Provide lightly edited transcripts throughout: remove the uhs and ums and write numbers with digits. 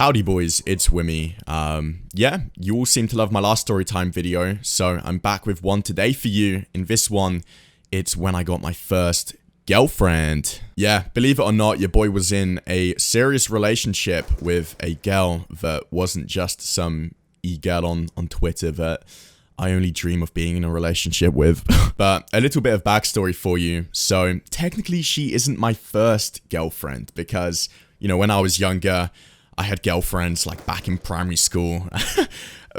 Howdy boys, it's Wimmy. Yeah, you all seem to love my last storytime video, so I'm back with one today for you. In this one, it's when I got my first girlfriend. Yeah, believe it or not, your boy was in a serious relationship with a girl that wasn't just some e-girl on Twitter that I only dream of being in a relationship with. But a little bit of backstory for you. So technically she isn't my first girlfriend because, you know, when I was younger, I had girlfriends like back in primary school.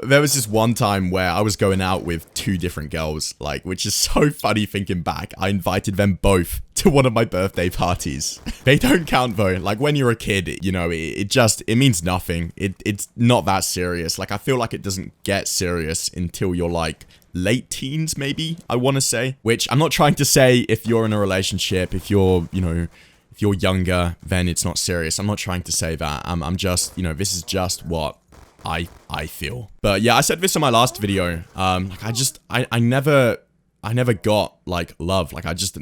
There was this one time where I was going out with two different girls, like, which is so funny thinking back. I invited them both to one of my birthday parties. They don't count though. Like when you're a kid, you know, it means nothing. It's not that serious. Like I feel like it doesn't get serious until you're like late teens, maybe, I want to say. Which I'm not trying to say if you're in a relationship, if you're, you know, if you're younger, then it's not serious. I'm not trying to say that. I'm just, you know, this is just what I feel. But yeah, I said this in my last video. Like I never got like love. Like it just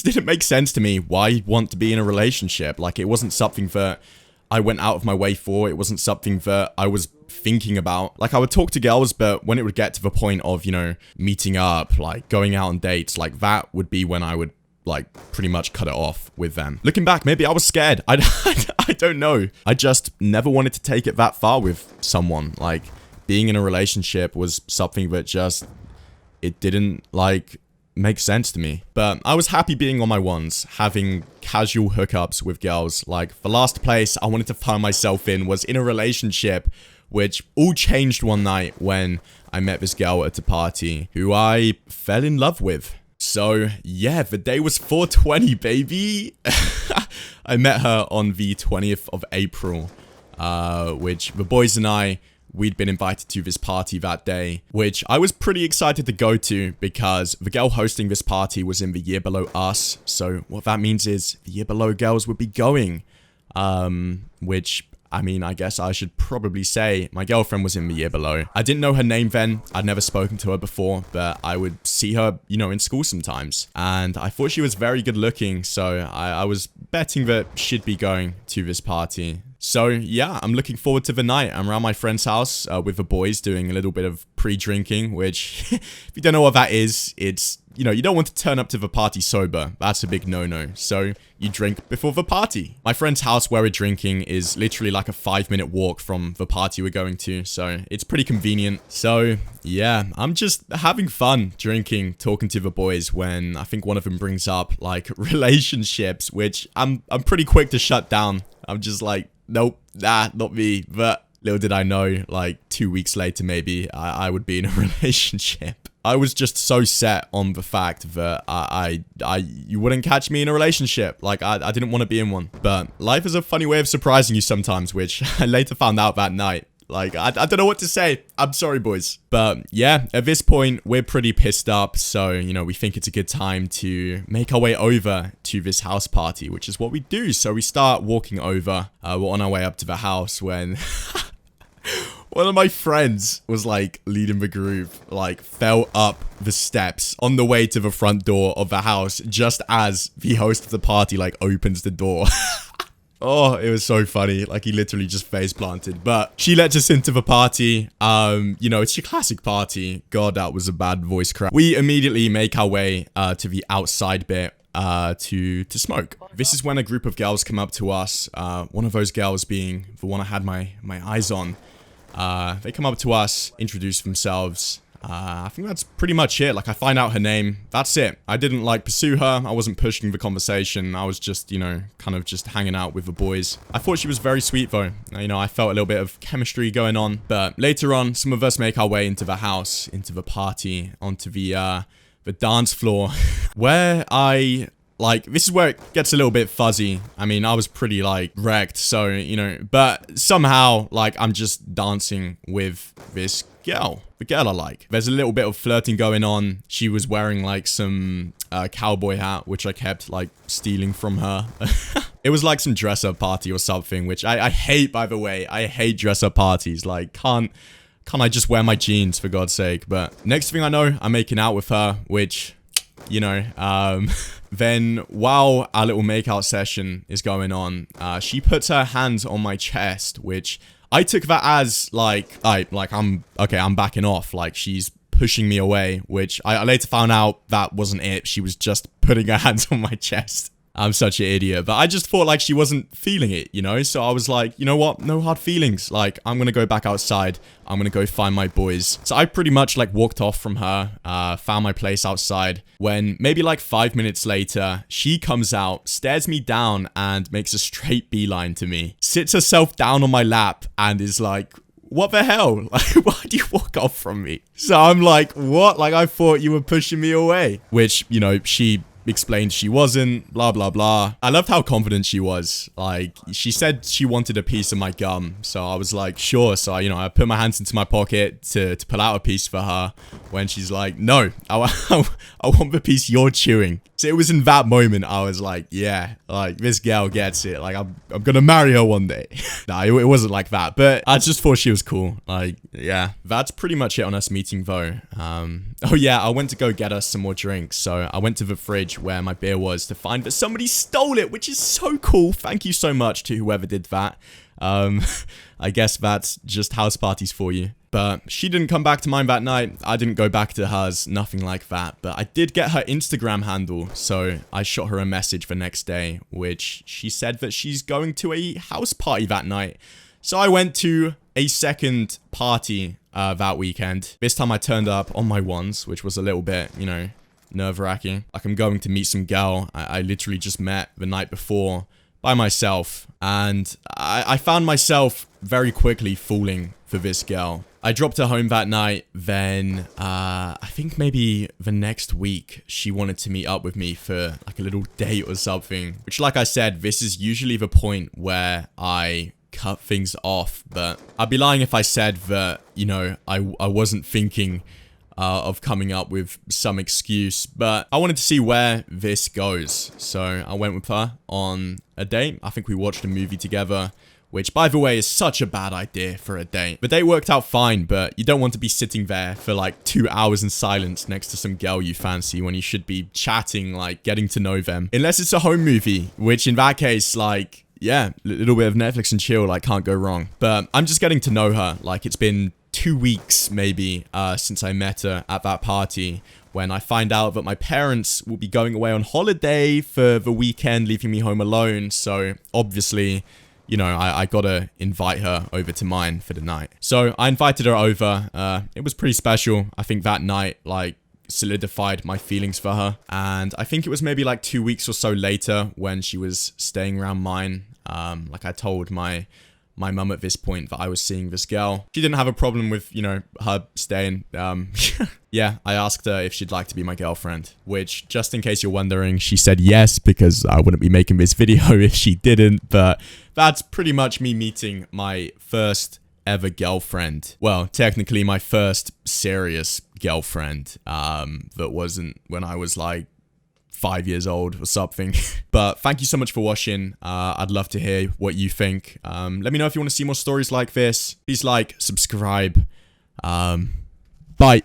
didn't make sense to me why want to be in a relationship. Like it wasn't something that I went out of my way for. It wasn't something that I was thinking about. Like I would talk to girls, but when it would get to the point of, you know, meeting up, like going out on dates, like that would be when I would like pretty much cut it off with them. Looking back, maybe I was scared. I don't know. I just never wanted to take it that far with someone. Like being in a relationship was something that just, it didn't like make sense to me. But I was happy being on my ones, having casual hookups with girls. Like the last place I wanted to find myself in was in a relationship, which all changed one night when I met this girl at a party who I fell in love with. So yeah, the day was 420, baby. I met her on the 20th of April, which the boys and we'd been invited to this party that day, which I was pretty excited to go to because the girl hosting this party was in the year below us. So what that means is the year below girls would be going, which, I mean, I guess I should probably say my girlfriend was in the year below. I didn't know her name then. I'd never spoken to her before, but I would see her, you know, in school sometimes. And I thought she was very good looking, so I was betting that she'd be going to this party. So yeah, I'm looking forward to the night. I'm around my friend's house with the boys doing a little bit of pre-drinking, which if you don't know what that is, it's, you know, you don't want to turn up to the party sober. That's a big no-no. So you drink before the party. My friend's house where we're drinking is literally like a 5-minute walk from the party we're going to. So it's pretty convenient. So yeah, I'm just having fun drinking, talking to the boys when I think one of them brings up like relationships, which I'm pretty quick to shut down. I'm just like, nope, nah, not me. But little did I know, like 2 weeks later, maybe I would be in a relationship. I was just so set on the fact that you wouldn't catch me in a relationship. Like I didn't want to be in one. But life is a funny way of surprising you sometimes, which I later found out that night. Like, I don't know what to say. I'm sorry, boys. But yeah, at this point, we're pretty pissed up. So, you know, we think it's a good time to make our way over to this house party, which is what we do. So we start walking over. We're on our way up to the house when one of my friends was like leading the group, like fell up the steps on the way to the front door of the house just as the host of the party like opens the door. Oh, it was so funny. Like he literally just face planted. But she lets us into the party. You know, it's your classic party. God, that was a bad voice crack. We immediately make our way to the outside bit to smoke. This is when a group of girls come up to us. One of those girls being the one I had my eyes on. They come up to us, introduce themselves. I think that's pretty much it. Like I find out her name. That's it. I didn't like pursue her. I wasn't pushing the conversation. I was just, you know, kind of just hanging out with the boys. I thought she was very sweet though. You know, I felt a little bit of chemistry going on. But later on, some of us make our way into the house, into the party, onto the dance floor where like, this is where it gets a little bit fuzzy. I mean, I was pretty, like, wrecked, so, you know, but somehow, like, I'm just dancing with this girl, the girl I like. There's a little bit of flirting going on. She was wearing, like, some cowboy hat, which I kept, like, stealing from her. It was like some dress-up party or something, which I hate, by the way. I hate dress-up parties. Like, can't I just wear my jeans, for God's sake? But next thing I know, I'm making out with her, which you know. Then while our little makeout session is going on, she puts her hands on my chest, which I took that as I'm backing off, like she's pushing me away, which I later found out that wasn't it. She was just putting her hands on my chest. I'm such an idiot, but I just thought like she wasn't feeling it, you know? So I was like, you know what? No hard feelings. Like, I'm gonna go back outside. I'm gonna go find my boys. So I pretty much like walked off from her, found my place outside, when maybe like 5 minutes later, she comes out, stares me down, and makes a straight beeline to me. Sits herself down on my lap and is like, what the hell? Like, why do you walk off from me? So I'm like, what? Like, I thought you were pushing me away. Which, you know, she explained she wasn't, blah, blah, blah. I loved how confident she was. Like, she said she wanted a piece of my gum. So I was like, sure. So, you know, I put my hands into my pocket to pull out a piece for her when she's like, no, I want the piece you're chewing. So it was in that moment I was like, yeah, like this girl gets it. Like I'm gonna marry her one day. Nah, it wasn't like that, but I just thought she was cool. Like, yeah, that's pretty much it on us meeting though. Oh yeah, I went to go get us some more drinks. So I went to the fridge where my beer was to find that somebody stole it, which is so cool. Thank you so much to whoever did that. I guess that's just house parties for you. But she didn't come back to mine that night. I didn't go back to hers, nothing like that. But I did get her Instagram handle, so I shot her a message the next day, which she said that she's going to a house party that night. So I went to a second party that weekend. This time I turned up on my ones, which was a little bit, you know, nerve-wracking. Like I'm going to meet some girl I literally just met the night before by myself. And I found myself very quickly falling for this girl. I dropped her home that night, then I think maybe the next week she wanted to meet up with me for like a little date or something. Which, like I said, this is usually the point where I cut things off. But I'd be lying if I said that, you know, I wasn't thinking of coming up with some excuse. But I wanted to see where this goes. So I went with her on a date. I think we watched a movie together, which, by the way, is such a bad idea for a date. The date worked out fine, but you don't want to be sitting there for like 2 hours in silence next to some girl you fancy when you should be chatting, like getting to know them. Unless it's a home movie, which in that case, like, yeah, a little bit of Netflix and chill, like, can't go wrong. But I'm just getting to know her. Like, it's been 2 weeks, maybe, since I met her at that party, when I find out that my parents will be going away on holiday for the weekend, leaving me home alone. So, obviously, you know, I gotta invite her over to mine for the night. So I invited her over. It was pretty special. I think that night, like, solidified my feelings for her. And I think it was maybe like 2 weeks or so later when she was staying around mine. Like I told my mum at this point that I was seeing this girl. She didn't have a problem with, you know, her staying. Yeah, I asked her if she'd like to be my girlfriend, which, just in case you're wondering, she said yes, because I wouldn't be making this video if she didn't. But that's pretty much me meeting my first ever girlfriend. Well, technically my first serious girlfriend, that wasn't when I was like 5 years old or something. But thank you so much for watching. I'd love to hear what you think. Let me know if you want to see more stories like this. Please like, subscribe.